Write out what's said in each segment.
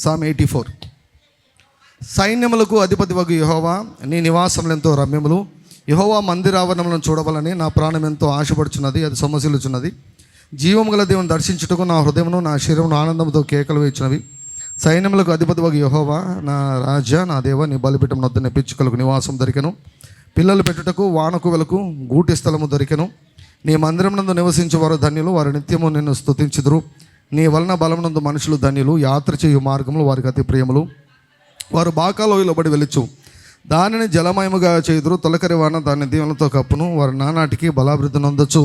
Psalm 84. సైన్యములకు అధిపతివగు యెహోవా, నీ నివాసములు ఎంతో రమ్యములు. యెహోవా మందిరావరణములను చూడవాలని నా ప్రాణం ఎంతో ఆశపడుచున్నది, అది సొమ్మసిల్లుచున్నది. జీవము గల దేవుని దర్శించుటకు నా హృదయమును నా శరీరమును ఆనందంతో కేకలు వేయించినవి. సైన్యములకు అధిపతివగు యెహోవా, నా రాజా, నా దేవ, నీ బలిపీఠం వద్ద పిచ్చుకలకు నివాసం దొరికెను. పిల్లలు పెట్టుటకు వానకు వెలకు గూటి స్థలము దొరికెను. నీ మందిరమునందు నివసించేవారు ధన్యులు, వారు నిత్యము నిన్ను స్తుతించుదురు. నీ వలన బలమునందు మనుషులు ధన్యులు, యాత్ర చేయు మార్గములు వారికి అతి ప్రియములు. వారు బాకాలోయలో బడి వెళ్ళచ్చు, దానిని జలమయముగా చేదురు. తొలకరి వాన దాన్ని దీవెనలతో కప్పును. వారు నానాటికి బలాభివృద్ధి నొందొచ్చు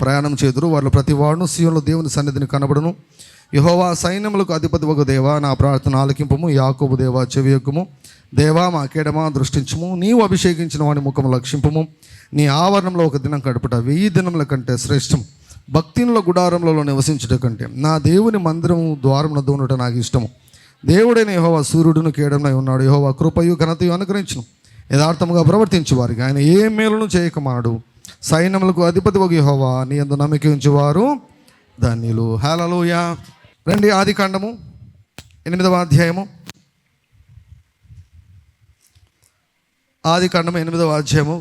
ప్రయాణం చేదురు. వాళ్ళు ప్రతి వాడును సీయోనులో దేవుని సన్నిధిని కనబడును. యెహోవా సైన్యములకు అధిపతివగు దేవా, నా ప్రార్థన ఆలకింపుము. యాకోబు దేవా, చెవియొక్కుము. దేవా, మా కేడమా దృష్టించుము. నీవు అభిషేకించిన వాని ముఖము లక్షింపుము. నీ ఆవరణంలో ఒక దినం గడుపుట 1000 దినముల కంటే శ్రేష్టం. భక్తినుల గుడారములలో నివసించుట కంటే నా దేవుని మందిరము ద్వారమున దూనుట నాకు ఇష్టము. దేవుడైన యెహోవా సూర్యుడును కేడమై ఉన్నాడు. యెహోవా కృపయు ఘనతయు అనుగ్రహించును. యథార్థముగా ప్రవర్తించు వారికి ఆయన ఏ మేలును చేయకమాడు. సైన్యములకు అధిపతివగు యెహోవా, నీ యందు నమ్మిక ఉంచువారు ధన్యులు. హల్లెలూయా. రండి, ఆదికాండము 8వ అధ్యాయము. ఆదికాండము 8వ అధ్యాయము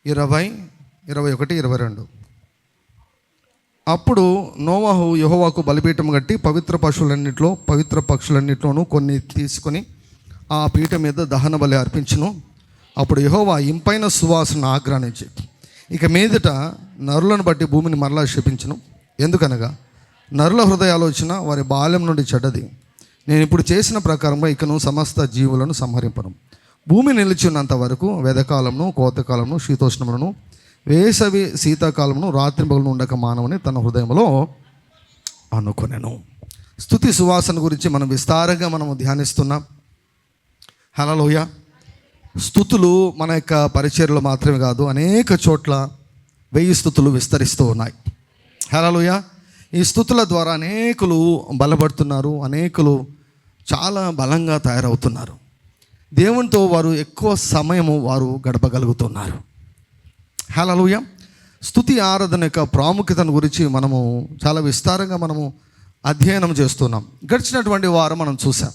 20, 21, 22. అప్పుడు నోవహు యెహోవాకు బలిపీఠం కట్టి పవిత్ర పక్షులన్నిట్లోనూ కొన్ని తీసుకొని ఆ పీఠం మీద దహన బలి అర్పించును. అప్పుడు యెహోవా ఇంపైన సువాసన ఆగ్రహించి ఇక మీదట నరులను బట్టి భూమిని మరలా శపించును. ఎందుకనగా నరుల హృదయ ఆలోచన వారి బాల్యం నుండి చెడ్డది. నేను ఇప్పుడు చేసిన ప్రకారంగా ఇకను సమస్త జీవులను సంహరింపను. భూమి నిలిచినంత వరకు వెదకాలంను, కోతకాలంను, శీతోష్ణములను, వేసవి శీతాకాలమును, రాత్రింపగలను ఉండక మానవని తన హృదయంలో అనుకొనెను. స్తుతి సువాసన గురించి మనం విస్తారంగా ధ్యానిస్తున్నాం. హల్లెలూయా. స్తుతులు మన యొక్క పరిచర్యలో మాత్రమే కాదు, అనేక చోట్ల 1000 స్తుతులు విస్తరిస్తూ ఉన్నాయి. హల్లెలూయా. ఈ స్తుతుల ద్వారా అనేకులు బలపడుతున్నారు, అనేకులు చాలా బలంగా తయారవుతున్నారు. దేవునితో వారు ఎక్కువ సమయము వారు గడపగలుగుతున్నారు. హల్లెలూయా. స్తుతి ఆరాధన యొక్క ప్రాముఖ్యతను గురించి మనము చాలా విస్తారంగా అధ్యయనం చేస్తున్నాం. గడిచినటువంటి వారం మనం చూసాం.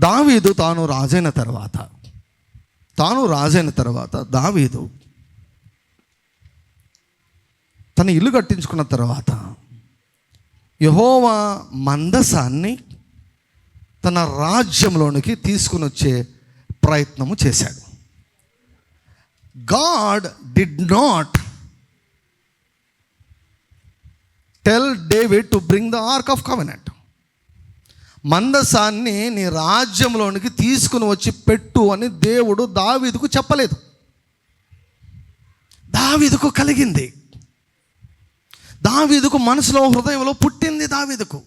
దావీదు తాను రాజైన తర్వాత దావీదు తన ఇల్లు కట్టించుకున్న తర్వాత యెహోవా మందసాన్ని తన రాజ్యంలోనికి తీసుకుని వచ్చే ప్రయత్నము చేశాడు. God did not tell David to bring the Ark of Covenant. మందసాన్ని నీ రాజ్యంలోనికి తీసుకుని వచ్చి పెట్టు అని దేవుడు దావీదుకు చెప్పలేదు. దావీదుకు కలిగింది, దావీదుకు మనసులో హృదయంలో పుట్టింది. దావీదుకు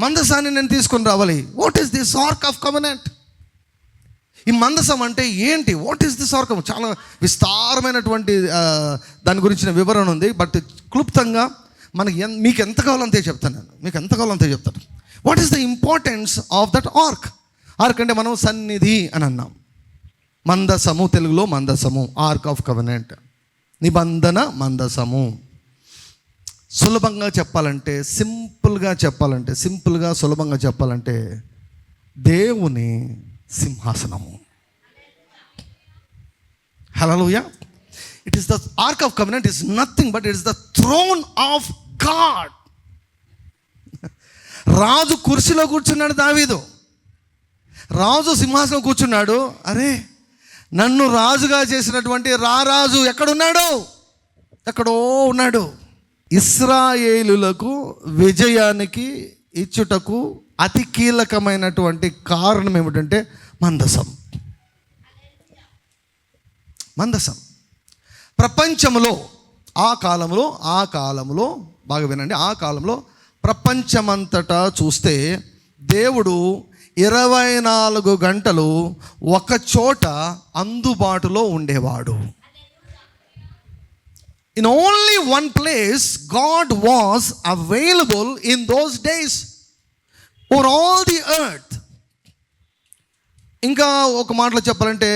మందసాన్ని నేను తీసుకుని రావాలి. What is this ark of covenant? ఈ మందసం అంటే ఏంటి? What is this arc? చాలా విస్తారమైనటువంటి దాని గురించిన వివరణ ఉంది. బట్ క్లుప్తంగా మీకు ఎంత కావాలంతే చెప్తాను. What is the importance of that arc? Arc అంటే మనం సన్నిధి అని అన్నాం. మందసము, తెలుగులో మందసము, ఆర్క్ ఆఫ్ కవెనెంట్, నిబంధన మందసము. సులభంగా చెప్పాలంటే దేవుని సింహాసనము. Hallelujah. It is the ark of covenant is nothing but it is the throne of God. రాజు కుర్చీలో కూర్చున్నాడు దావీదు, రాజు సింహాసనం కూర్చున్నాడు. అరే, నన్ను రాజుగా చేసినటువంటి రారాజు ఎక్కడో ఉన్నాడు. ఇశ్రాయేలులకు విజయానికి ఇచ్చుటకు అతి కీలకమైనటువంటి కారణం ఏమిటంటే మందసం. ప్రపంచంలో ఆ కాలంలో బాగా వినండి, ఆ కాలంలో ప్రపంచమంతటా చూస్తే దేవుడు 24 గంటలు ఒక చోట అందుబాటులో ఉండేవాడు. In only one place God was available in those days over all the earth. ఇంకా ఒక మాటలో చెప్పాలంటే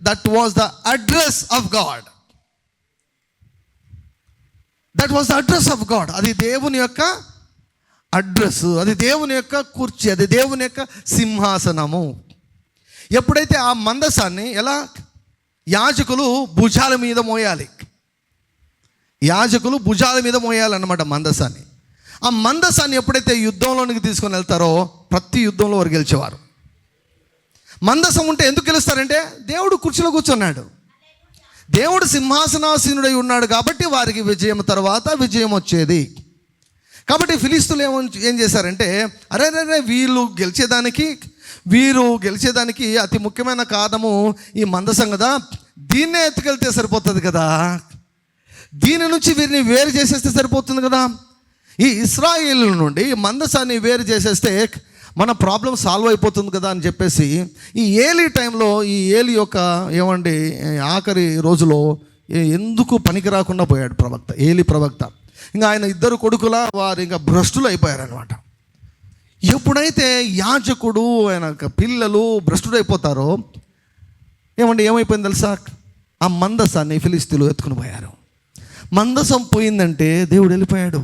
that was the address of God. That was the address of God. అది దేవుని యొక్క అడ్రస్, అది దేవుని యొక్క కుర్చీ, అది దేవుని యొక్క సింహాసనము. ఎప్పుడైతే ఆ మందసాన్ని ఎలా యాజకులు భుజాల మీద మోయాలి, యాజకులు భుజాల మీద మోయాలన్నమాట మందసాన్ని. ఆ మందసాన్ని ఎప్పుడైతే యుద్ధంలోనికి తీసుకొని వెళ్తారో ప్రతి యుద్ధంలో వారు గెలిచేవారు. మందసం ఉంటే ఎందుకు గెలుస్తారంటే దేవుడు కుర్చీలో కూర్చున్నాడు, దేవుడు సింహాసనాసీనుడై ఉన్నాడు కాబట్టి వారికి విజయం తర్వాత విజయం వచ్చేది. కాబట్టి ఫిలిస్తీయులు ఏం చేశారంటే అరే వీరు గెలిచేదానికి అతి ముఖ్యమైన కారణము ఈ మందసం కదా, దీన్నే ఎత్తుకెళ్తే సరిపోతుంది కదా, దీని నుంచి వీరిని వేరు చేసేస్తే సరిపోతుంది కదా. ఈ ఇశ్రాయేలు నుండి ఈ మందసాన్ని వేరు చేసేస్తే మన ప్రాబ్లం సాల్వ్ అయిపోతుంది కదా అని చెప్పేసి ఈ ఏలీ టైంలో, ఈ ఏలీ యొక్క ఆఖరి రోజులో ఎందుకు పనికి రాకుండా పోయాడు ప్రవక్త, ఏలీ ప్రవక్త. ఇంకా ఆయన ఇద్దరు కొడుకుల వారు ఇంకా భ్రష్టులు అయిపోయారనమాట. ఎప్పుడైతే యాజకుడు ఆయన పిల్లలు భ్రష్టుడు అయిపోతారో ఏమైపోయింది తెలుసా, ఆ మందసాన్ని ఫిలిస్తీయులు ఎత్తుకుని పోయారు. మందసం పోయిందంటే దేవుడు వెళ్ళిపోయాడు,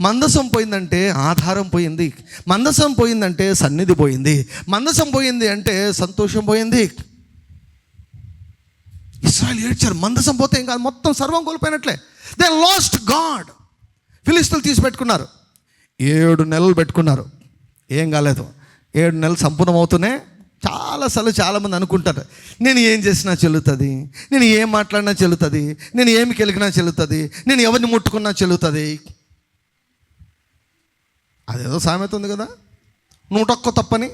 మందసం పోయిందంటే ఆధారం పోయింది, మందసం పోయిందంటే సన్నిధి పోయింది, మందసం పోయింది అంటే సంతోషం పోయింది. ఇశ్రాయేలు ఏడ్చారు, మందసం పోతే ఇంకా మొత్తం సర్వం కోల్పోయినట్లే. They lost God. ఫిలిస్తీయులు తీసి పెట్టుకున్నారు, 7 నెలలు పెట్టుకున్నారు, ఏం కాలేదు. 7 నెలలు సంపూర్ణమవుతూనే చాలామంది అనుకుంటారు, నేను ఏం చేసినా చెల్లుతుంది, నేను ఏం మాట్లాడినా చెల్లుతుంది, నేను ఏమి కెలిగినా చెల్లుతుంది, నేను ఎవరిని ముట్టుకున్నా చెల్లుతుంది. అదేదో సామెత ఉంది కదా, 101 తప్పని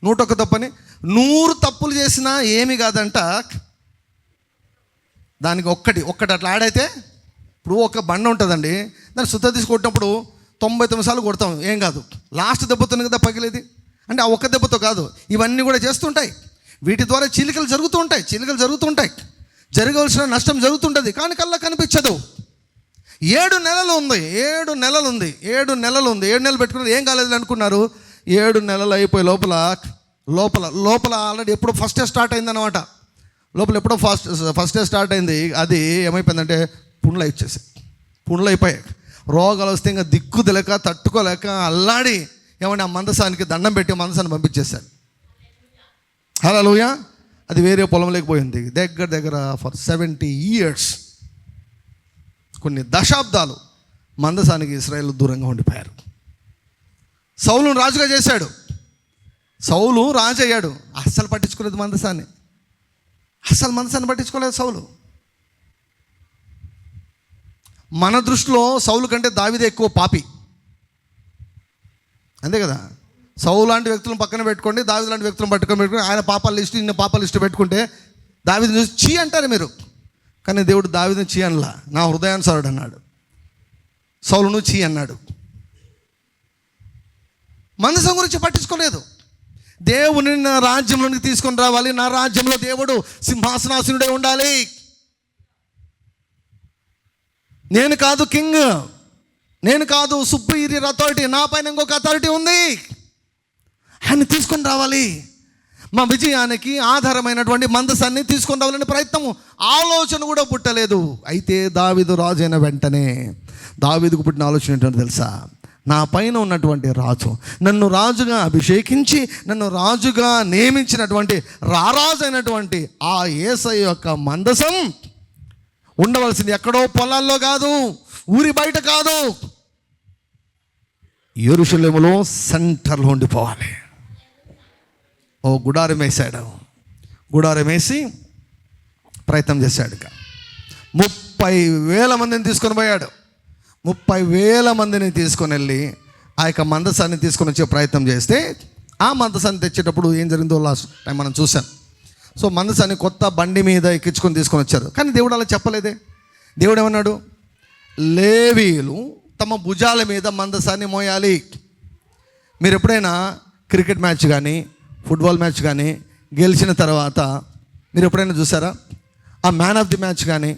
101 తప్పని 100 తప్పులు చేసినా ఏమి కాదంట. దానికి ఒక్కటి అట్లా ఆడైతే, ఇప్పుడు ఒక బండ ఉంటుందండి, దాన్ని శుద్ధ తీసుకొట్టినప్పుడు 99 సార్లు కొడతాం, ఏం కాదు. లాస్ట్ దెబ్బతుంది కదా పగిలేది. అంటే ఆ ఒక్క దెబ్బతో కాదు, ఇవన్నీ కూడా చేస్తుంటాయి. వీటి ద్వారా చీలికలు జరుగుతుంటాయి, జరగవలసిన నష్టం జరుగుతుంటుంది, కానీ కల్లా కనిపించదు. 7 నెలలు ఉంది, 7 నెలలు పెట్టుకున్నది, ఏం కాలేదు అనుకున్నారు. 7 నెలలు అయిపోయి లోపల ఆల్రెడీ ఎప్పుడో ఫస్ట్ స్టార్ట్ అయిందన్నమాట. లోపల ఎప్పుడో ఫస్ట్ స్టార్ట్ అయింది. అది ఏమైపోయిందంటే పుండ్లు అయిపోయాయి. రోగాలు వస్తే ఇంకా దిక్కు తెలియక తట్టుకోలేక అల్లాడి ఆ మందసానికి దండం పెట్టి మందసాన్ని పంపించేశారు. హల్లెలూయా. అది వేరే పొలంలోకి పోయింది. దగ్గర ఫర్ 70 years, కొన్ని దశాబ్దాలు మందసానికి ఇశ్రాయేలు దూరంగా ఉండిపోయారు. సౌలును రాజుగా చేశాడు, సౌలు రాజు అయ్యాడు. అస్సలు పట్టించుకోలేదు మందసాన్ని, పట్టించుకోలేదు సౌలు. మన దృష్టిలో సౌలు కంటే దావీదే ఎక్కువ పాపి, అంతే కదా. సౌలు లాంటి వ్యక్తులను పక్కన పెట్టుకోండి, దావీదు లాంటి వ్యక్తులను పెట్టుకొని ఆయన పాపాల లిస్టు, ఇన్ని పాపాల లిస్టు పెట్టుకుంటే దావీదు చూసి చీ అంటారు మీరు. కానీ దేవుడు దావీదుని చీ అనలా, నా హృదయానుసారుడు అన్నాడు. సౌలును చీ అన్నాడు. మందసం గురించి పట్టించుకోలేదు. దేవుని నా రాజ్యంలోనికి తీసుకొని రావాలి, నా రాజ్యంలో దేవుడు సింహాసనాసీనుడే ఉండాలి, నేను కాదు కింగ్, నేను కాదు సుపీరియర్ అథారిటీ, నా పైన ఇంకొక అథారిటీ ఉంది, ఆయన తీసుకొని రావాలి. మా విజయానికి ఆధారమైనటువంటి మందసాన్ని తీసుకొని రావాలని ప్రయత్నము, ఆలోచన కూడా పుట్టలేదు. అయితే దావీదు రాజు అయిన వెంటనే దావీదుకు పుట్టిన ఆలోచన ఏంటంటే తెలుసా, నా పైన ఉన్నటువంటి రాజు, నన్ను రాజుగా అభిషేకించి నన్ను రాజుగా నియమించినటువంటి రారాజు అయినటువంటి ఆ యేసయ్య యొక్క మందసం ఉండవలసింది ఎక్కడో పొలాల్లో కాదు, ఊరి బయట కాదు, యెరూషలేములో సెంటర్లో ఉండిపోవాలి. గుడారం వేసాడు, గుడారం వేసి ప్రయత్నం చేశాడు. 30,000 మందిని తీసుకొని పోయాడు. 30,000 మందిని తీసుకొని వెళ్ళి ఆ యొక్క మందసాన్ని తీసుకొని వచ్చే ప్రయత్నం చేస్తే, ఆ మందసాన్ని తెచ్చేటప్పుడు ఏం జరిగిందో లాస్ట్ టైం మనం చూసాం. సో మందసాన్ని కొత్త బండి మీద ఎక్కించుకొని తీసుకొని వచ్చారు. కానీ దేవుడు అలా చెప్పలేదే. దేవుడు ఏమన్నాడు, లేవీయులు తమ భుజాల మీద మందసాన్ని మోయాలి. మీరు ఎప్పుడైనా క్రికెట్ మ్యాచ్ కానీ ఫుట్బాల్ మ్యాచ్ కానీ గెలిచిన తర్వాత మీరు ఎప్పుడైనా చూసారా, ఆ మ్యాన్ ఆఫ్ ది మ్యాచ్ కానీ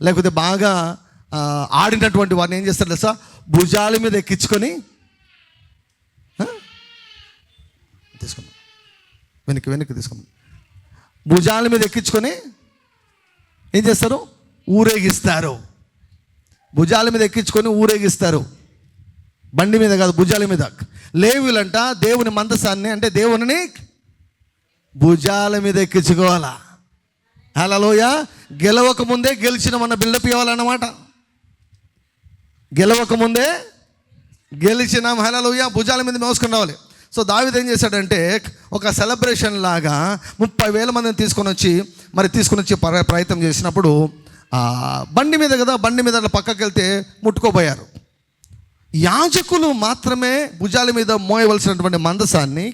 లేకపోతే బాగా ఆడినటువంటి వారిని ఏం చేస్తారు తెలుసా, భుజాల మీద ఎక్కించుకొని తీసుకున్నాం, వెనక్కి తీసుకున్నాం, భుజాల మీద ఎక్కించుకొని ఏం చేస్తారు, ఊరేగిస్తారు. భుజాల మీద ఎక్కించుకొని ఊరేగిస్తారు. బండి మీద కాదు, భుజాల మీద. లేవీలంట దేవుని మందసాన్ని అంటే దేవుని భుజాల మీద ఎక్కించుకోవాలా. హల్లెలూయ. గెలవక ముందే గెలిచినమన్న బిల్డప్ ఇవ్వాలన్నమాట. గెలవక ముందే గెలిచినాం. హల్లెలూయ. భుజాల మీద మోసుకొని రావాలి. సో దావీదు ఏం చేశాడంటే ఒక సెలబ్రేషన్ లాగా 30,000 మందిని తీసుకొని వచ్చి ప్రయత్నం చేసినప్పుడు బండి మీద కదా, బండి మీద అట్లా పక్కకి వెళ్తే ముట్టుకోబోయారు. యాజకులు మాత్రమే భుజాల మీద మోయవలసినటువంటి మందసాన్ని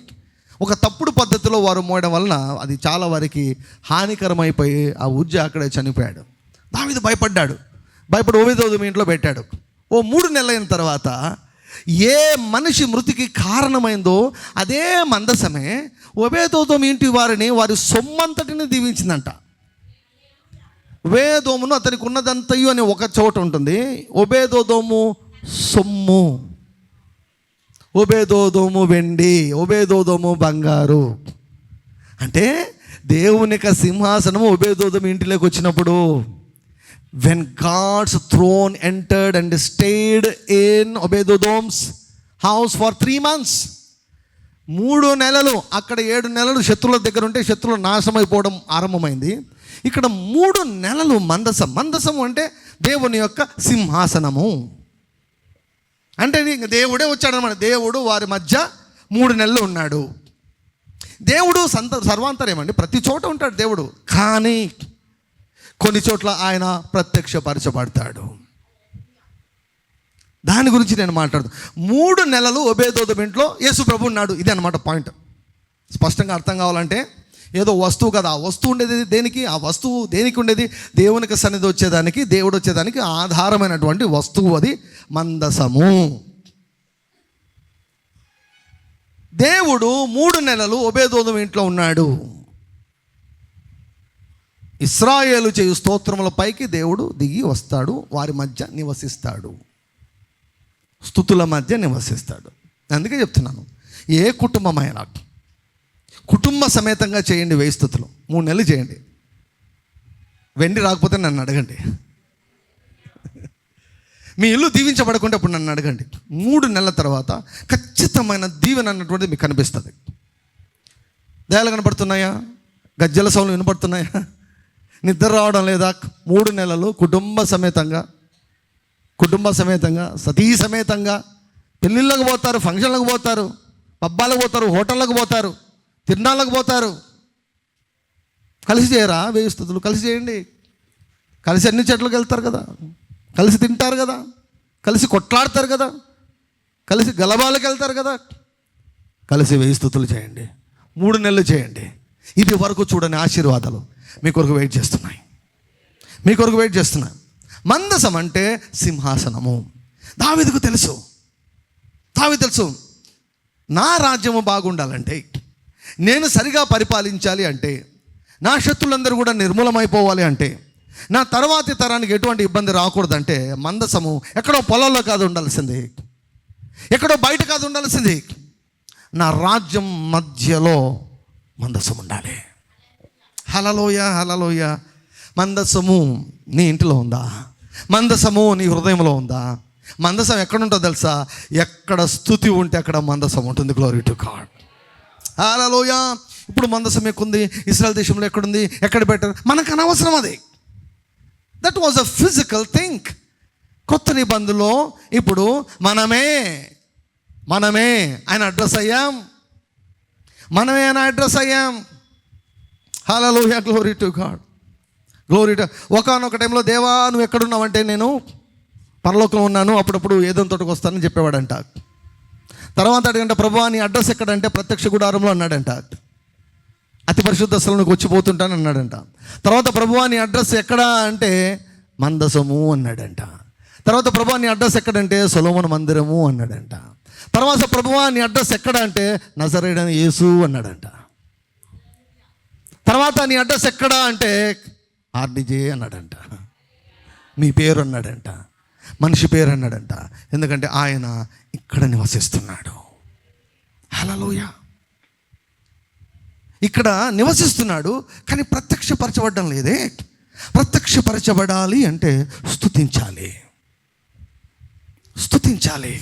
ఒక తప్పుడు పద్ధతిలో వారు మోయడం వలన అది చాలా వారికి హానికరమైపోయి ఆ ఉజ్జ అక్కడే చనిపోయాడు. దావీదు భయపడి ఓబేదోదోము ఇంట్లో పెట్టాడు. 3 నెలలు అయిన తర్వాత ఏ మనిషి మృతికి కారణమైందో అదే మందసమే ఓబేదోదోము ఇంటి వారి సొమ్మంతటిని దీవించిందంట. ఓబేదోమును అతనికి ఉన్నదంతయు అని ఒక చోట ఉంటుంది. ఓబేదోదోము సొమ్ము, ఓబేదోదోము వెండి, ఓబేదోదోము బంగారు. అంటే దేవుని యొక్క సింహాసనము ఓబేదోదోము ఇంటిలోకి వచ్చినప్పుడు, when God's throne entered and stayed in Obedodom's house for 3 months, 3 నెలలు అక్కడ 7 నెలలు శత్రువుల దగ్గర ఉంటే శత్రువులు నాశనం అయిపోవడం ఆరంభమైంది. ఇక్కడ 3 నెలలు మందసము అంటే దేవుని యొక్క సింహాసనము. అంటే దేవుడే వచ్చాడనమాట. దేవుడు వారి మధ్య 3 నెలలు ఉన్నాడు. దేవుడు సర్వాంతర్యమండి, ప్రతి చోట ఉంటాడు దేవుడు. కానీ కొన్ని చోట్ల ఆయన ప్రత్యక్షపరచబడతాడు. దాని గురించి నేను మాట్లాడుతాను. 3 నెలలు ఓబేదోదోము ఇంట్లో యేసు ప్రభు ఉన్నాడు. ఇదే అన్నమాట పాయింట్. స్పష్టంగా అర్థం కావాలంటే ఏదో వస్తువు కదా, ఆ వస్తువు ఉండేది దేనికి, ఆ వస్తువు దేనికి ఉండేది, దేవునికి సన్నిధి వచ్చేదానికి, దేవుడు వచ్చేదానికి ఆధారమైనటువంటి వస్తువు అది మందసము. దేవుడు 3 నెలలు ఓబేదోదోము ఇంట్లో ఉన్నాడు. ఇశ్రాయేలు చేయు స్తోత్రముల పైకి దేవుడు దిగి వస్తాడు, వారి మధ్య నివసిస్తాడు, స్తుతుల మధ్య నివసిస్తాడు. అందుకే చెప్తున్నాను, ఏ కుటుంబమైనా కుటుంబ సమేతంగా చేయండి 1000 స్తుతులు. 3 నెలలు చేయండి. వెండి రాకపోతే నన్ను అడగండి. మీ ఇల్లు దీవించబడకుంటే అప్పుడు నన్ను అడగండి. 3 నెలల తర్వాత ఖచ్చితమైన దీవెన అన్నటువంటిది మీకు కనిపిస్తుంది. దయాలు కనబడుతున్నాయా? గజ్జల సౌండ్లు వినపడుతున్నాయా? నిద్ర రావడం లేదా? 3 నెలలు కుటుంబ సమేతంగా సతీ సమేతంగా పెళ్ళిళ్ళకు పోతారు, ఫంక్షన్లకు పోతారు, పబ్బాలకు పోతారు, హోటళ్ళకు పోతారు, తిరునాళ్ళకు పోతారు. కలిసి చేయరా 1000 స్తుతులు? కలిసి చేయండి. కలిసి అన్ని చెట్లకు వెళ్తారు కదా, కలిసి తింటారు కదా, కలిసి కొట్లాడతారు కదా, కలిసి గలబాలకు వెళ్తారు కదా. కలిసి 1000 స్తుతులు చేయండి. 3 నెలలు చేయండి. ఇది వరకు చూడని ఆశీర్వాదాలు మీ కొరకు వెయిట్ చేస్తున్నాయి. మందసం అంటే సింహాసనము. దావీదుకు తెలుసు, నా రాజ్యము బాగుండాలంటే, నేను సరిగా పరిపాలించాలి అంటే, నా శత్రులందరూ కూడా నిర్మూలమైపోవాలి అంటే, నా తర్వాతి తరానికి ఎటువంటి ఇబ్బంది రాకూడదంటే, మందసము ఎక్కడో పొలంలో కాదు ఉండాల్సింది, ఎక్కడో బయట కాదు ఉండాల్సింది, నా రాజ్యం మధ్యలో మందసం ఉండాలి. హల్లెలూయా. మందసము నీ ఇంటిలో ఉందా? మందసము నీ హృదయంలో ఉందా? మందసం ఎక్కడ ఉంటుందో తెలుసా? ఎక్కడ స్తుతి ఉంటే అక్కడ మందసం ఉంటుంది. Glory to God. హల్లెలూయా. ఇప్పుడు మందసం ఎక్కుంది, ఇశ్రాయేల్ దేశంలో ఎక్కడుంది, ఎక్కడ పెట్టారు, మనకు అనవసరం అది. That was a physical thing. కొత్త నిబంధనలో ఇప్పుడు మనమే ఆయన అడ్రస్ అయ్యాం. హల్లెలూయా. Glory to God. ఒకానొక టైంలో దేవా నువ్వు ఎక్కడున్నావంటే నేను పరలోకంలో ఉన్నాను, అప్పుడప్పుడు ఏదో తోటకు వస్తానని చెప్పేవాడంట. తర్వాత అడిగంట ప్రభువా నీ అడ్రస్ ఎక్కడంటే ప్రత్యక్ష గుడారంలో అన్నాడంట. అతి పరిశుద్ధ స్థలంలోకి వచ్చిపోతుంటాను అన్నాడంట. తర్వాత ప్రభువా నీ అడ్రస్ ఎక్కడా అంటే మందసము అన్నాడంట. తర్వాత ప్రభువా నీ అడ్రస్ ఎక్కడంటే సొలొమోను మందిరము అన్నాడంట. తర్వాత ప్రభువా నీ అడ్రస్ ఎక్కడ అంటే నజరేయుడైన యేసు అన్నాడంట. తర్వాత నీ అడ్రస్ ఎక్కడా అంటే ఆర్డిజే అన్నాడంట. మీ పేరు అన్నాడంట, మనిషి పేరు అన్నాడంట. ఎందుకంటే ఆయన ఇక్కడ నివసిస్తున్నాడు. హల్లెలూయా. ఇక్కడ నివసిస్తున్నాడు, కానీ ప్రత్యక్షపరచబడడం లేదే. ప్రత్యక్షపరచబడాలి అంటే స్తుతించాలి. స్తుతించాలి.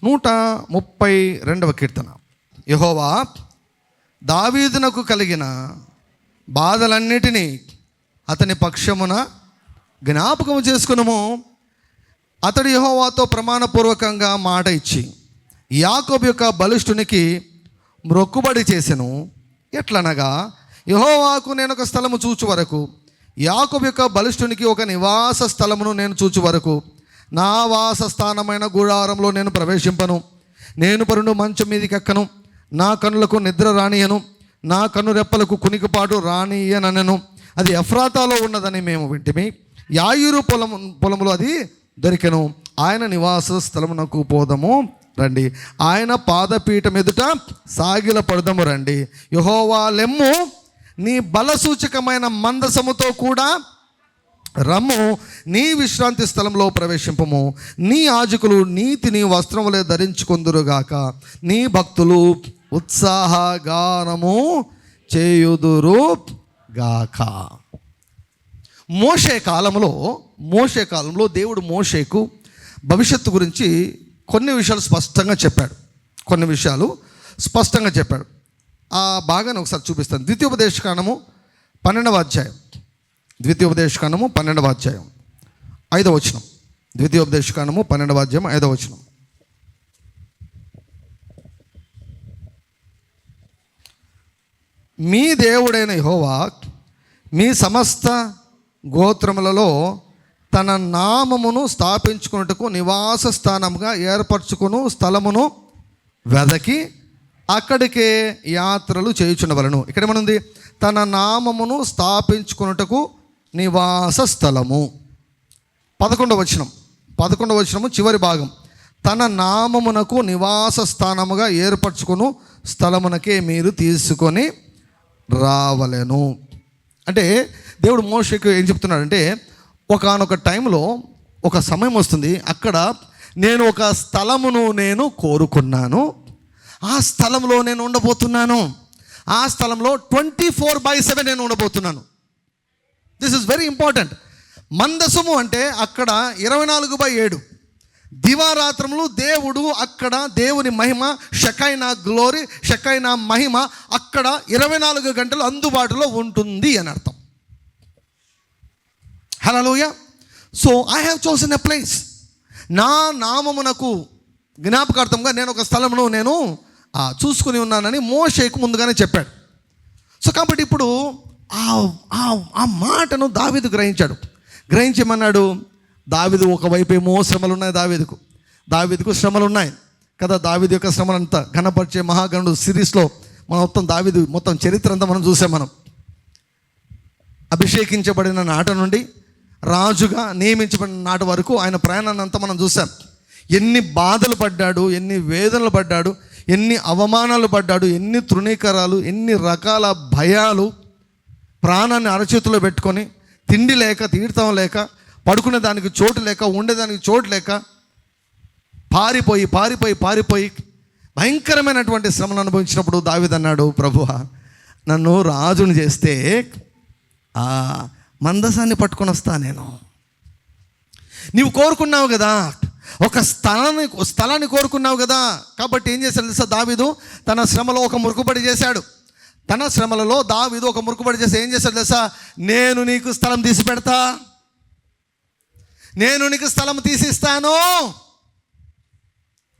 132వ కీర్తన. యెహోవా, దావీదునకు కలిగిన బాధలన్నిటినీ అతని పక్షమున జ్ఞాపకం చేసుకునుము. అతడు యెహోవాతో ప్రమాణపూర్వకంగా మాట ఇచ్చి యాకోబు యొక్క బలిష్ఠునికి మ్రొక్కుబడి చేసెను. ఎట్లనగా, యెహోవాకు నేను ఒక స్థలము చూచు వరకు, యాకోబు యొక్క బలిష్ఠునికి ఒక నివాస స్థలమును నేను చూచు వరకు నా వాస స్థానమైన గుడారంలో నేను ప్రవేశింపను. నేను పరుండు మంచం మీదికి ఎక్కను. నా కన్నులకు నిద్ర రానియను, నా కన్ను రెప్పలకు కునికిపాటు రానియనను. అది ఎఫ్రాతాలో ఉన్నదని మేము వింటిమి. యాయీరు పొలములో అది దొరికెను. ఆయన నివాస స్థలమునకు పోదము రండి. ఆయన పాదపీఠం ఎదుట సాగిల పడదము రండి. యెహోవా లెమ్ము, నీ బలసూచకమైన మందసముతో కూడా రమ్ము. నీ విశ్రాంతి స్థలంలో ప్రవేశింపము. నీ యాజకులు నీతిని వస్త్రములే ధరించుకొందురుగాక. నీ భక్తులు ఉత్సాహగానము చేయుదురుగాక. మోషే కాలంలో దేవుడు మోషేకు భవిష్యత్తు గురించి కొన్ని విషయాలు స్పష్టంగా చెప్పాడు. ఆ భాగాన్ని ఒకసారి చూపిస్తాను. ద్వితీయోపదేశకాండము 12వ అధ్యాయం. 5వ వచనం. ద్వితీయోపదేశకాండము 12వ అధ్యాయం 5వ వచనం. మీ దేవుడైన యెహోవా మీ సమస్త గోత్రములలో తన నామమును స్థాపించుకున్నట్టుకు నివాస స్థానముగా ఏర్పరచుకును స్థలమును వెదకి అక్కడికే యాత్రలు చేయుచుండవలను. ఇక్కడ ఏమనుంది? తన నామమును స్థాపించుకున్నట్టుకు నివాస స్థలము. 11వ వచనము చివరి భాగం. తన నామమునకు నివాస స్థానముగా ఏర్పరచుకును స్థలమునకే మీరు తీసుకొని రావలెను. అంటే దేవుడు మోషేకు ఏం చెప్తున్నాడంటే, ఒకానొక టైంలో ఒక సమయం వస్తుంది, అక్కడ నేను ఒక స్థలమును నేను కోరుకున్నాను. ఆ స్థలంలో నేను ఉండబోతున్నాను. ఆ స్థలంలో 24/7 నేను ఉండబోతున్నాను. This is very important. మందసము అంటే అక్కడ 24/7 దివారాత్రములు దేవుడు అక్కడ, దేవుని మహిమ, షకైనా గ్లోరీ, షకైనా మహిమ అక్కడ 24 గంటలు అందుబాటులో ఉంటుంది అని అర్థం. Hallelujah. So I have chosen a place. నా నామమునకు జ్ఞాపకార్థంగా నేను ఒక స్థలమును నేను చూసుకుని ఉన్నానని మోషేకు ముందుగానే చెప్పాడు. సో కాబట్టి ఇప్పుడు ఆ మాటను దావీదు గ్రహించమన్నాడు. దావీదు ఒకవైపు ఏమో శ్రమలు ఉన్నాయి. దావీదుకు శ్రమలు ఉన్నాయి కదా. దావీదు యొక్క శ్రమలంతా ఘనపరిచే మహాగణుడు సిరీస్లో దావీదు మొత్తం చరిత్ర అంతా మనం చూసాం. మనం అభిషేకించబడిన నాట నుండి రాజుగా నియమించబడిన నాటి వరకు ఆయన ప్రయాణాన్ని అంతా మనం చూసాం. ఎన్ని బాధలు పడ్డాడు, ఎన్ని వేదనలు పడ్డాడు, ఎన్ని అవమానాలు పడ్డాడు, ఎన్ని తృణీకరాలు, ఎన్ని రకాల భయాలు, ప్రాణాన్ని అరచేతిలో పెట్టుకొని తిండి లేక, తీర్థం లేక, పడుకునే దానికి చోటు లేక, ఉండేదానికి చోటు లేక, పారిపోయి భయంకరమైనటువంటి శ్రమను అనుభవించినప్పుడు దావీదు అన్నాడు, ప్రభువా నన్ను రాజుని చేస్తే ఆ మందసాన్ని పట్టుకొని వస్తా. నీవు కోరుకున్నావు కదా, ఒక స్థలాన్ని కోరుకున్నావు కదా. కాబట్టి ఏం చేశాడు తెలుసా? దావీదు తన శ్రమలో ఒక మురుకుబడి చేశాడు. ఏం చేశాడు తెలుసా? నేను నీకు స్థలం తీసి పెడతా, నేను నీకు స్థలం తీసిస్తాను,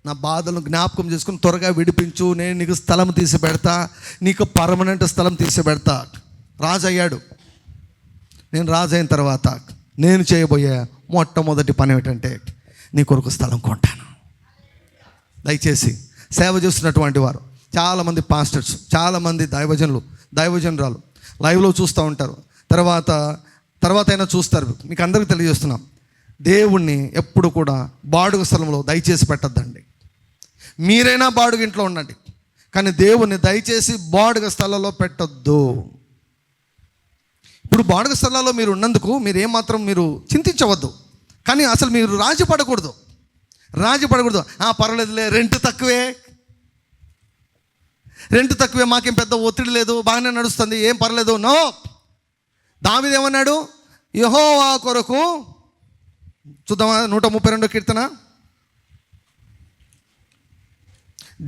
నా బాధలను జ్ఞాపకం చేసుకుని త్వరగా విడిపించు, నేను నీకు స్థలం తీసి పెడతా, నీకు పర్మనెంట్ స్థలం తీసి పెడతా. రాజు అయ్యాడు. నేను రాజు అయిన తర్వాత నేను చేయబోయే మొట్టమొదటి పని ఏమిటంటే, నీ కొరకు స్థలం కొంటాను. దయచేసి సేవ చేస్తున్నటువంటి వారు చాలామంది పాస్టర్స్, చాలామంది దైవజనురాలు లైవ్లో చూస్తూ ఉంటారు. తర్వాత అయినా చూస్తారు. మీకు అందరికీ తెలియజేస్తున్నాం, దేవుణ్ణి ఎప్పుడు కూడా బాడుగ స్థలంలో దయచేసి పెట్టద్దండి. మీరైనా బాడుగ ఇంట్లో ఉండండి, కానీ దేవుణ్ణి దయచేసి బాడుగ స్థలంలో పెట్టొద్దు. ఇప్పుడు బాడుగ స్థలాల్లో మీరు ఉన్నందుకు మీరు ఏమాత్రం మీరు చింతించవద్దు, కానీ అసలు మీరు రాజీ పడకూడదు. పర్వాలేదులే, రెంట్ తక్కువే, మాకేం పెద్ద ఒత్తిడి లేదు, బాగానే నడుస్తుంది, ఏం పర్లేదు. నో, దావీదు ఏమన్నాడు? యెహోవా కొరకు చూద్దామా 132 కీర్తన.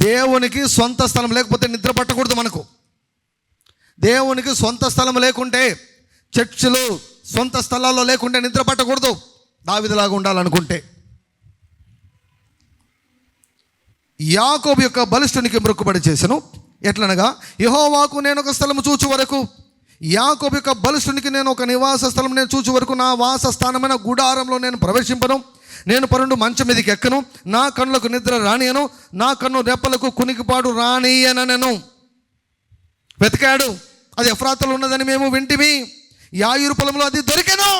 దేవునికి సొంత స్థలం లేకపోతే నిద్ర పట్టకూడదు మనకు. దేవునికి సొంత స్థలం లేకుంటే, చర్చిలు సొంత స్థలాల్లో లేకుంటే నిద్ర పట్టకూడదు. దావీదులాగా ఉండాలనుకుంటే. యాకోబు యొక్క బలిష్ఠునికి మొక్కుబడి చేసెను. ఎట్లనగా, యెహోవాకు నేను ఒక స్థలము చూచు వరకు, యాకోబు యొక్క బలిష్ఠునికి నేను ఒక నివాస స్థలం నేను చూచు వరకు నా వాస స్థానమైన గుడారంలో నేను ప్రవేశింపను. నేను పరుండు మంచం మీదకి ఎక్కను. నా కన్నులకు నిద్ర రానియను. నా కన్ను రెప్పలకు కునికిపాడు రానియనను. వెతికాడు, అది ఎఫ్రాతలో ఉన్నదని మేము వింటిమి. యాయీరు పొలంలో అది దొరికెను.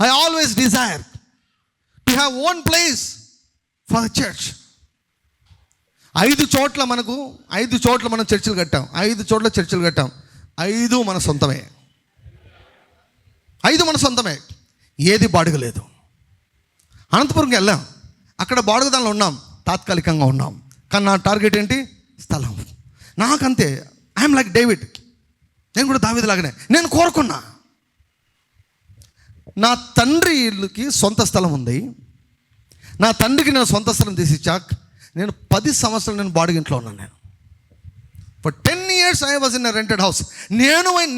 I always desire to have own place for church. 5 చోట్ల మనం చర్చిలు కట్టాం. 5 చోట్ల చర్చిలు కట్టాం. 5 మన సొంతమే. 5 మన సొంతమే. ఏది బాడుగ లేదు. అనంతపురంకి వెళ్ళాం, అక్కడ బాడుగదానిలో ఉన్నాం, తాత్కాలికంగా ఉన్నాం. కానీ నా టార్గెట్ ఏంటి? స్థలం. నాకంతే. I'm like David. నేను కూడా దావీదులాగానే నేను కోరుకున్నా. నా తండ్రికి సొంత స్థలం ఉంది. నా తండ్రికి నేను సొంత స్థలం తీసి ఇచ్చాక నేను 10 సంవత్సరాలు నేను బాడుగింట్లో ఉన్నాను. నేను for 10 years I was in a rented house.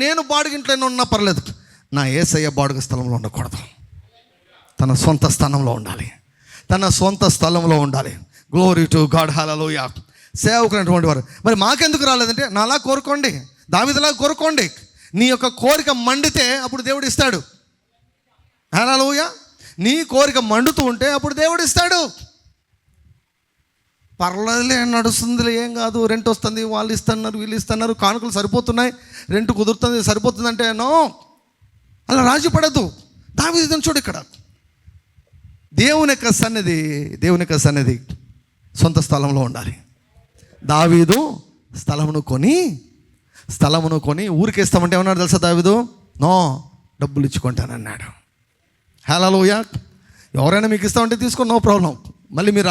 నేను బాడుగింట్లో ఉన్నా పర్లేదు. నా యేసయ్య బాడుగ స్థలంలో ఉండకూడదు. తన సొంత స్థానంలో ఉండాలి. తన సొంత స్థలంలో ఉండాలి. Glory to God. హల్లెలూయా. సేవకులైనటువంటి వారు మరి మాకెందుకు రాలేదంటే, నాలా కోరుకోండి, దావీదులా కోరుకోండి. నీ యొక్క కోరిక మండితే అప్పుడు దేవుడు ఇస్తాడు. హల్లెలూయా. నీ కోరిక మండుతూ ఉంటే అప్పుడు దేవుడు ఇస్తాడు. పర్లేదులే, నడుస్తుందిలే, ఏం కాదు, రెంట్ వస్తుంది, వాళ్ళు ఇస్తున్నారు, వీళ్ళు ఇస్తున్నారు, కానుకలు సరిపోతున్నాయి, రెంట్ కుదురుతుంది, సరిపోతుందంటే నో, అలా రాజీ పడద్దు. దావీదు చూడు, ఇక్కడ దేవుని యొక్క సన్నిధి సొంత స్థలంలో ఉండాలి. దావీదు స్థలమును కొని ఊరికేస్తామంటే ఏమన్నాడు తెలుసా దావీదు? నో, డబ్బులు ఇచ్చుకుంటానన్నాడు. హల్లెలూయా. ఎవరైనా మీకు ఇస్తామంటే తీసుకోండి, నో ప్రాబ్లం. మళ్ళీ మీరు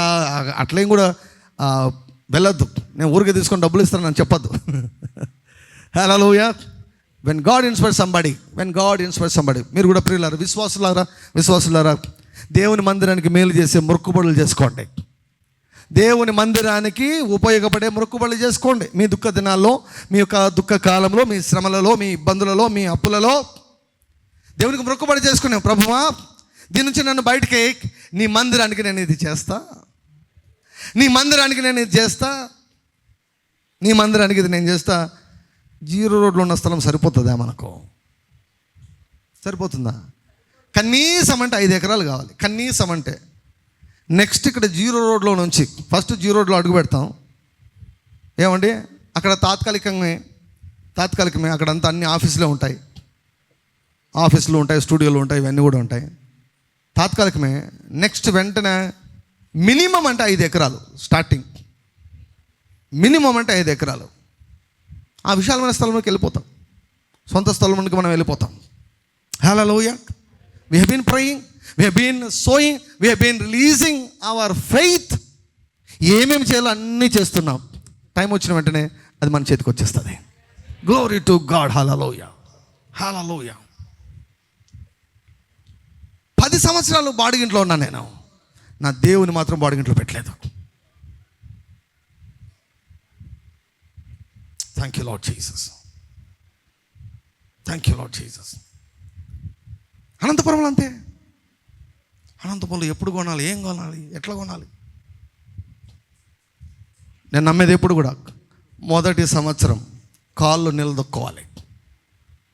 అట్లేం కూడా వెళ్ళొద్దు. నేను ఊరికే తీసుకొని డబ్బులు ఇస్తానని చెప్పొద్దు. Hallelujah. When God inspire somebody. మీరు కూడా ప్రియులారా, విశ్వాసులారా, దేవుని మందిరానికి మేలు చేసే మొక్కుబడులు చేసుకోండి. దేవుని మందిరానికి ఉపయోగపడే మొక్కుబడులు చేసుకోండి. మీ దుఃఖ దినాల్లో, మీ యొక్క దుఃఖ కాలంలో, మీ శ్రమలలో, మీ ఇబ్బందులలో, మీ అప్పులలో దేవునికి మొక్కుబడి చేసుకునే, ప్రభువా దీని నుంచి నన్ను బయటికి, నీ మందిరానికి నేను ఇది చేస్తా, నీ మందిరానికి నేను ఇది చేస్తా, నీ మందిరానికి ఇది నేను చేస్తా. 0 రోడ్లో ఉన్న స్థలం సరిపోతుందా మనకు? సరిపోతుందా? కనీసం అంటే 5 ఎకరాలు కావాలి. కనీసం అంటే నెక్స్ట్ ఇక్కడ 0 రోడ్లో నుంచి ఫస్ట్ 0 రోడ్లో అడుగు పెడతాం. ఏమండి, అక్కడ తాత్కాలికమే అక్కడంతా అన్ని ఆఫీసులే ఉంటాయి, ఆఫీసులు ఉంటాయి, స్టూడియోలు ఉంటాయి, ఇవన్నీ కూడా ఉంటాయి. తాత్కాలికమే. నెక్స్ట్ వెంటనే మినిమం అంటే 5 ఎకరాలు స్టార్టింగ్. మినిమం అంటే 5 ఎకరాలు. ఆ విశాలమైన స్థలంలోకి వెళ్ళిపోతాం. సొంత స్థలంలోకి మనం వెళ్ళిపోతాం. హల్లెలూయా. We have been praying, we have been sowing, we have been releasing our faith. ఏమేమి చేయాలో అన్నీ చేస్తున్నాం. టైం వచ్చిన వెంటనే అది మన చేతికి వచ్చేస్తుంది. Glory to God. హల్లెలూయా. 10 సంవత్సరాలు బాడిగింట్లో ఉన్నాను నేను. నా దేవుని మాత్రం బాడిగింట్లో పెట్టలేదు. Thank you lord Jesus. అనంతపురంలో అంతే. అనంతపురంలో ఎప్పుడు కొనాలి, ఏం కొనాలి, ఎట్లా కొనాలి? నేను నమ్మేది ఎప్పుడు కూడా మొదటి సంవత్సరం కాళ్ళు నిలదొక్కోవాలి.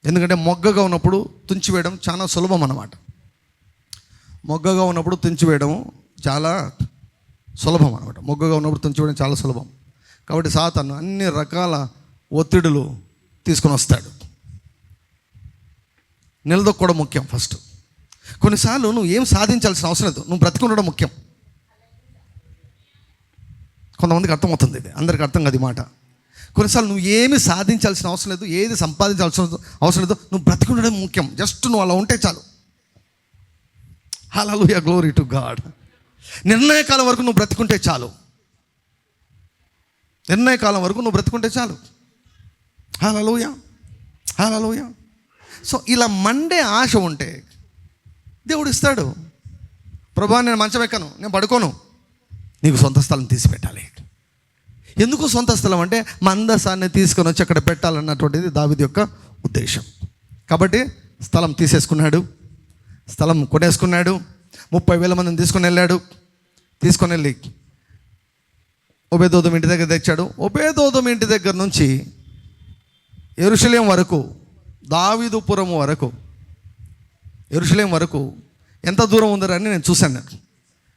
ఎందుకంటే మొగ్గగా ఉన్నప్పుడు తుంచివేయడం చాలా సులభం అన్నమాట. మొగ్గగా ఉన్నప్పుడు తుంచివేయడం చాలా సులభం అనమాట. మొగ్గగా ఉన్నప్పుడు తుంచివేయడం చాలా సులభం. కాబట్టి సాతాను అన్ని రకాల ఒత్తిడులు తీసుకొని వస్తాడు. నిలదొక్కడం ముఖ్యం ఫస్ట్. కొన్నిసార్లు నువ్వు ఏం సాధించాల్సిన అవసరం లేదు, నువ్వు బ్రతికుండడం ముఖ్యం. కొంతమందికి అర్థమవుతుంది ఇది, అందరికీ అర్థం కాదు ఈ మాట. కొన్నిసార్లు నువ్వు ఏమి సాధించాల్సిన అవసరం లేదు, ఏది సంపాదించాల్సిన అవసరం లేదు, నువ్వు బ్రతికుండడం ముఖ్యం. జస్ట్ నువ్వు అలా ఉంటే చాలు. హల్లెలూయా. Glory to God. నిర్ణయకాలం వరకు నువ్వు బ్రతికుంటే చాలు. హల్లెలూయా. సో ఇలా మండే ఆశ ఉంటే దేవుడు ఇస్తాడు. ప్రభా నేను మంచం ఎక్కను, నేను పడుకోను, నీకు సొంత స్థలం తీసి పెట్టాలి. ఎందుకు సొంత స్థలం అంటే మందసాన్ని తీసుకొని వచ్చి అక్కడ పెట్టాలన్నటువంటిది దావీదు యొక్క ఉద్దేశం. కాబట్టి స్థలం తీసేసుకున్నాడు, స్థలం కొనేసుకున్నాడు. 30,000 మందిని తీసుకొని వెళ్ళి ఒబేదోదం ఇంటి దగ్గర తెచ్చాడు. ఒబేదోదం ఇంటి దగ్గర నుంచి యెరూషలేం వరకు, దావీదుపురం వరకు, యెరూషలేం వరకు ఎంత దూరం ఉందని నేను చూశాను.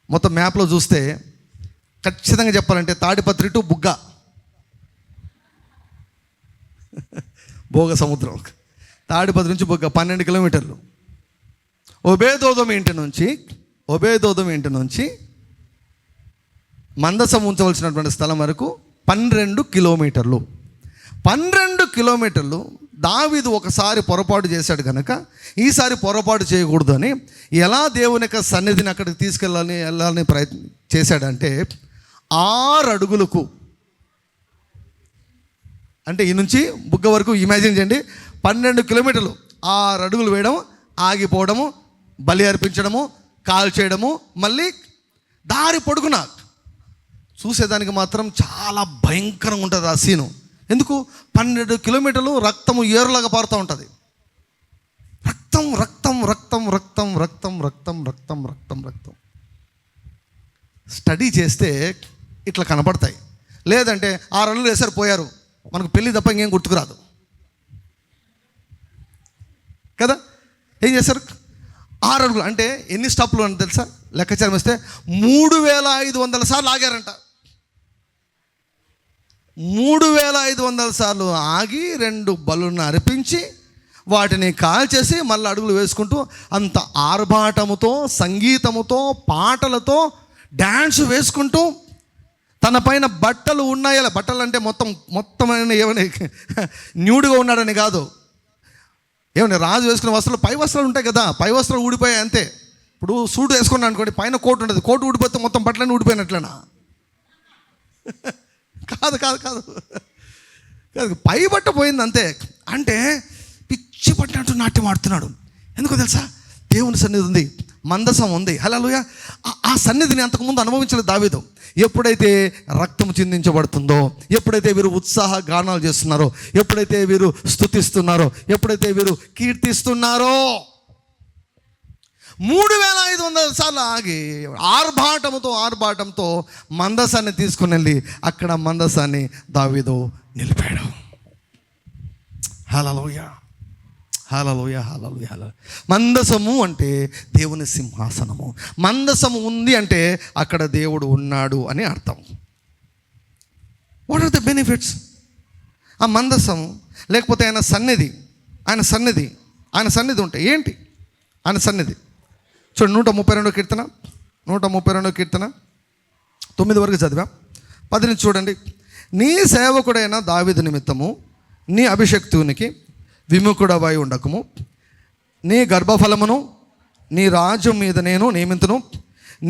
మొత్తం మ్యాప్లో చూస్తే ఖచ్చితంగా చెప్పాలంటే తాడిపత్రి టు బుగ్గ, భోగ సముద్రం, తాడిపత్రి నుంచి బుగ్గ 12 కిలోమీటర్లు. ఒబేదోదం ఇంటి నుంచి మందసం ఉంచవలసినటువంటి స్థలం వరకు 12 కిలోమీటర్లు. 12 కిలోమీటర్లు దావీదు ఒకసారి పొరపాటు చేశాడు కనుక ఈసారి పొరపాటు చేయకూడదు అని ఎలా దేవుని యొక్క సన్నిధిని అక్కడికి వెళ్ళాలని ప్రయత్నం చేశాడంటే 6 అడుగులకు, అంటే ఈ నుంచి బుగ్గ వరకు ఇమాజిన్ చేయండి, 12 కిలోమీటర్లు, 6 అడుగులు వేయడం, ఆగిపోవడము, బలి అర్పించడము, కాల్ చేయడము, మళ్ళీ దారి పొడుగున. చూసేదానికి మాత్రం చాలా భయంకరంగా ఉంటుంది ఆ సీను. ఎందుకు? 12 కిలోమీటర్లు రక్తము ఏరులాగా పారుతూ ఉంటుంది. రక్తం రక్తం రక్తం రక్తం రక్తం రక్తం రక్తం రక్తం రక్తం. స్టడీ చేస్తే ఇట్లా కనపడతాయి. లేదంటే 6 అడుగులు వేసారు, పోయారు, మనకు పెళ్ళి తప్ప ఇంకేం గుర్తుకురాదు కదా. ఏం చేశారు? 6 అడుగులు అంటే ఎన్ని స్టాప్లు అని తెలుసా? లెక్కచారం వేస్తే 3,500 సార్లు ఆగారంట. 3,500 సార్లు ఆగి 2 బలులను అర్పించి వాటిని కాల్చేసి మళ్ళీ అడుగులు వేసుకుంటూ అంత ఆర్భాటముతో, సంగీతముతో, పాటలతో, డ్యాన్స్ వేసుకుంటూ, తన పైన బట్టలు ఉన్నాయా, బట్టలు అంటే మొత్తం ఏమని న్యూడ్గా ఉన్నాడని కాదు, ఏమన్నా రాజు వేసుకునే వస్త్రాలు, పై వస్త్రాలు ఉంటాయి కదా, పై వస్త్రాలు ఊడిపోయాయి అంతే. ఇప్పుడు సూట్ వేసుకున్నాను అనుకోండి, పైన కోట్ ఉంటుంది, కోట్ ఊడిపోతే మొత్తం బట్టలన్నీ ఊడిపోయినట్లేనా? కాదు కాదు కాదు కాదు, పై బట్ట పోయింది అంతే. అంటే పిచ్చి పట్టినట్టు నాట్యం ఆడుతున్నాడు. ఎందుకో తెలుసా? దేవుని సన్నిధి ఉంది, మందసం ఉంది. హల్లెలూయా. ఆ సన్నిధిని అంతకుముందు అనుభవించలేదు దావీదు. ఎప్పుడైతే రక్తం చిందించబడుతుందో, ఎప్పుడైతే వీరు ఉత్సాహ గానాలు చేస్తున్నారో, ఎప్పుడైతే వీరు స్తుతిస్తున్నారో, ఎప్పుడైతే వీరు కీర్తిస్తున్నారో, 3,500 సార్లు ఆగి ఆర్భాటంతో మందసాన్ని తీసుకుని వెళ్ళి అక్కడ మందసాన్ని దావీదు నిలిపాడు. హల్లెలూయా హల్లెలూయా హల్లెలూయా హల్లెలూయా. మందసము అంటే దేవుని సింహాసనము. మందసము ఉంది అంటే అక్కడ దేవుడు ఉన్నాడు అని అర్థం. What are the benefits? ఆ మందసము లేకపోతే ఆయన సన్నిధి ఉంటే ఏంటి? ఆయన సన్నిధి చూడండి, 132 కీర్తన 9 వరకు చదివా. 10 నుంచి చూడండి. నీ సేవకుడైన దావీదు నిమిత్తము నీ అభిషక్తునికి విముఖుడవై ఉండకము. నీ గర్భఫలమును నీ రాజ్యం మీద నేను నియమింతును.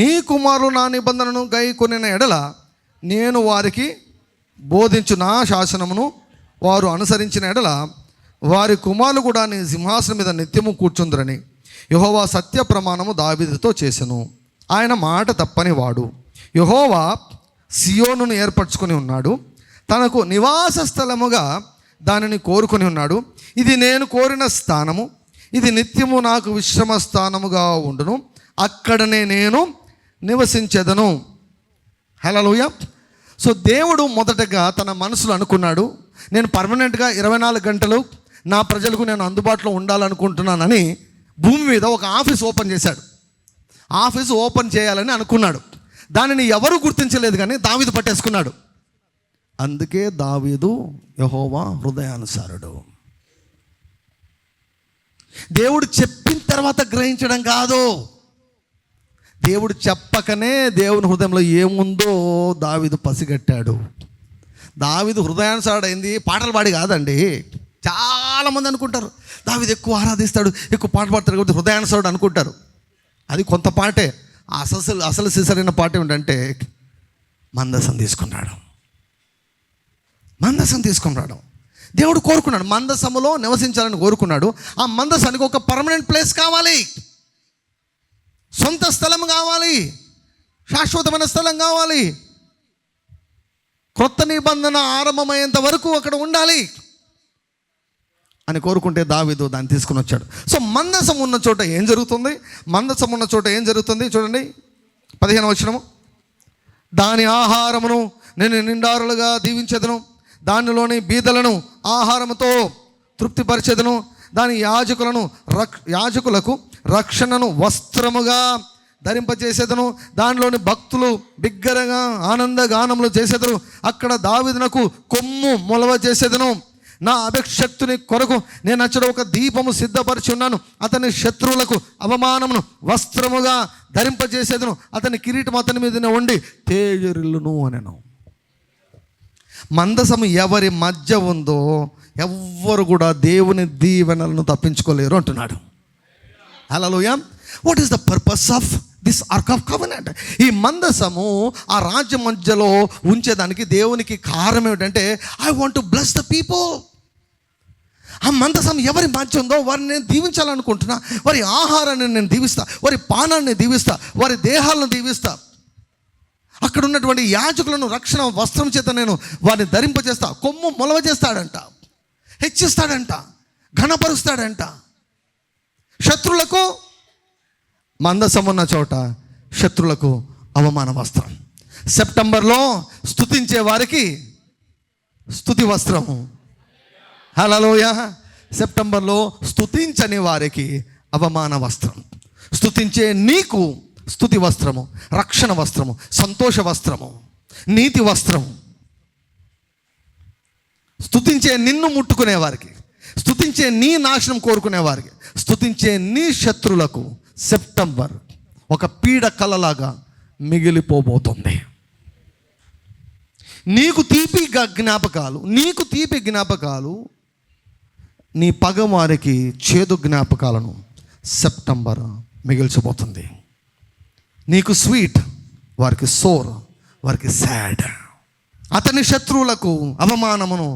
నీ కుమారులు నా నిబంధనను గైకొనిన ఎడల నేను వారికి బోధించు నా శాసనమును వారు అనుసరించిన ఎడల వారి కుమారులు కూడా నీ సింహాసనం మీద నిత్యము కూర్చుందురని యెహోవా సత్య ప్రమాణము దావీదుతో చేసెను. ఆయన మాట తప్పని వాడు. యెహోవా సియోనును ఏర్పరచుకొని ఉన్నాడు, తనకు నివాస స్థలముగా దానిని కోరుకొని ఉన్నాడు. ఇది నేను కోరిన స్థానము, ఇది నిత్యము నాకు విశ్రమ స్థానముగా ఉండును, అక్కడనే నేను నివసించెదను. హల్లెలూయా. సో దేవుడు మొదటగా తన మనసులో అనుకున్నాడు, నేను పర్మనెంట్గా 24 గంటలు నా ప్రజలకు నేను అందుబాటులో ఉండాలనుకుంటున్నానని భూమి మీద ఒక ఆఫీస్ ఓపెన్ చేశాడు. ఆఫీస్ ఓపెన్ చేయాలని అనుకున్నాడు. దానిని ఎవరు గుర్తించలేదు, కానీ దావీదు పట్టేసుకున్నాడు. అందుకే దావీదు యెహోవా హృదయానుసారుడు. దేవుడు చెప్పిన తర్వాత గ్రహించడం కాదు, దేవుడు చెప్పకనే దేవుని హృదయంలో ఏముందో దావీదు పసిగట్టాడు. దావీదు హృదయానుసారుడు అయింది పాటలు పాడి కాదండి. చాలామంది అనుకుంటారు దావీదు ఎక్కువ ఆరాధిస్తాడు, ఎక్కువ పాట పాడతాడు కాబట్టి హృదయానుసారుడు అనుకుంటారు. అది కొంత పాటే. అసలు సిసరైన పాట ఏమిటంటే మందసం తీసుకున్నాడు. దేవుడు కోరుకున్నాడు, మందసములో నివసించాలని కోరుకున్నాడు. ఆ మందసానికి ఒక పర్మనెంట్ ప్లేస్ కావాలి. సొంత స్థలం కావాలి, శాశ్వతమైన స్థలం కావాలి, క్రొత్త నిబంధన ఆరంభమయ్యేంత వరకు అక్కడ ఉండాలి అని కోరుకుంటే దావీదు దాన్ని తీసుకుని వచ్చాడు. సో మందసం ఉన్న చోట ఏం జరుగుతుంది? మందసం ఉన్న చోట ఏం జరుగుతుంది చూడండి, 15వ వచనము. దాని ఆహారమును నేను నిండారులుగా దీవించెదను, దానిలోని బీదలను ఆహారముతో తృప్తిపరిచెదను, దాని యాజకులకు రక్షణను వస్త్రముగా ధరింపచేసేదను, దానిలోని భక్తులు బిగ్గరగా ఆనందగానములు చేసేదరు. అక్కడ దావీదునకు కొమ్ము మొలవ చేసేదను. నా అభిషక్తుని కొరకు నేను అచ్చట ఒక దీపము సిద్ధపరిచి ఉన్నాను. అతని శత్రువులకు అవమానమును వస్త్రముగా ధరింపజేసేదను, అతని కిరీటం అతని మీదనే ఉండి తేజరిల్లును అనెను. మందసము ఎవరి మధ్య ఉందో ఎవ్వరు కూడా దేవుని దీవెనలను తప్పించుకోలేరు అంటున్నాడు. Hallelujah. What is the purpose of this ark of covenant? ఈ మందసము ఆ రాజ్య మధ్యలో ఉంచేదానికి దేవునికి కారణం ఏమిటంటే, I want to bless the people. ఆ మందసం ఎవరి మధ్య ఉందో వారిని నేను దీవించాలనుకుంటున్నా. వారి ఆహారాన్ని నేను దీవిస్తా, వారి పానాన్ని దీవిస్తా, వారి దేహాలను దీవిస్తా. అక్కడ ఉన్నటువంటి యాజకులను రక్షణ వస్త్రం చేత నేను వారిని ధరింపజేస్తా. కొమ్ము మొలవ చేస్తాడంట, హెచ్చిస్తాడంట, ఘనపరుస్తాడంట. శత్రులకు మందసం ఉన్న చోట శత్రులకు అవమాన వస్త్రం. సెప్టెంబర్లో స్తుతించే వారికి స్తుతి వస్త్రము. హల్లెలూయా. సెప్టెంబర్లో స్తుతించని వారికి అవమాన వస్త్రం. స్తుతించే నీకు స్తుతి వస్త్రము, రక్షణ వస్త్రము, సంతోష వస్త్రము, నీతి వస్త్రము. స్తుతించే నిన్ను ముట్టుకునే వారికి, స్తుతించే నీ నాశనం కోరుకునే వారికి, స్తుతించే నీ శత్రులకు సెప్టెంబర్ ఒక పీడ కలలాగా మిగిలిపోబోతుంది. నీకు తీపి జ్ఞాపకాలు, నీ పగవారికి చేదు జ్ఞాపకాలను సెప్టెంబర్ మిగిల్చబోతుంది. నీకు స్వీట్, వారికి సోర్, వారికి సాడ్. అతని శత్రువులకు అవమానమును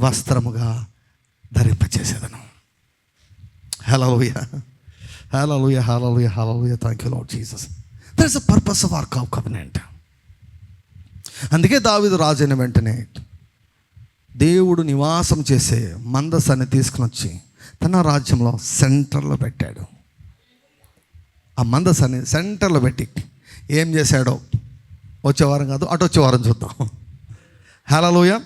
వస్త్రముగా ధరింపచేసేదను. Hallelujah, hallelujah, hallelujah, hallelujah. Thank you Lord Jesus. That is the purpose of ark of covenant. అందుకే దావీదు రాజు అయిన వెంటనే దేవుడు నివాసం చేసే మందసాన్ని తీసుకుని వచ్చి తన రాజ్యంలో సెంటర్లో పెట్టాడు. ఆ మందసాన్ని సెంటర్లో పెట్టి ఏం చేశాడో వచ్చే వారం కాదు, అటు వచ్చే వారం చూద్దాం. హల్లెలూయా.